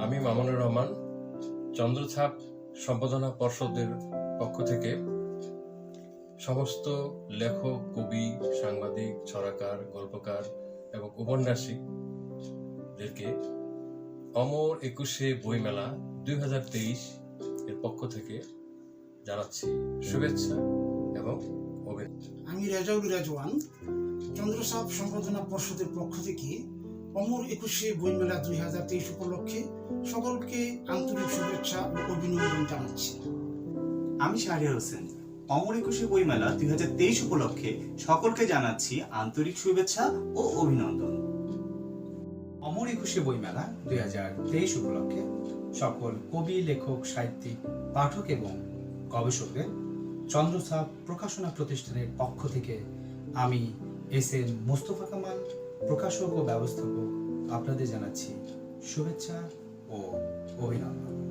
আমি মামুনুর রহমান চন্দ্রছাপ সম্পাদনা পর্ষদের পক্ষ থেকে সমস্ত লেখক, কবি, সাংবাদিক, ছড়াকার, গল্পকার এবং উপন্যাসিকদেরকে অমর ২১শে বইমেলা ২০২৩ এর পক্ষ থেকে জানাচ্ছি শুভেচ্ছা এবং অভিনন্দন। আমি রেজাউল রেজওয়ান চন্দ্রছাপ সম্পাদনা পর্ষদের পক্ষ থেকে অমর ২১শে বইমেলা ২০২৩ উপলক্ষে সকলকে আন্তরিক শুভেচ্ছা ও অভিনন্দন জানাচ্ছি। আমি শাহরিয়ার হোসেন অমর ২১শে বইমেলা ২০২৩ উপলক্ষে সকলকে জানাচ্ছি আন্তরিক শুভেচ্ছা ও অভিনন্দন। অমর ২১শে বইমেলা ২০২৩ উপলক্ষে সকল কবি, লেখক, সাহিত্যিক, পাঠক এবং গবেষকদের চন্দ্রছাপ প্রকাশনা প্রতিষ্ঠানের পক্ষ থেকে আমি এস.এন. মোস্তফা কামাল, প্রকাশক ও ব্যবস্থাপক, আপনাদের জানাচ্ছি শুভেচ্ছা ও অভিনন্দন।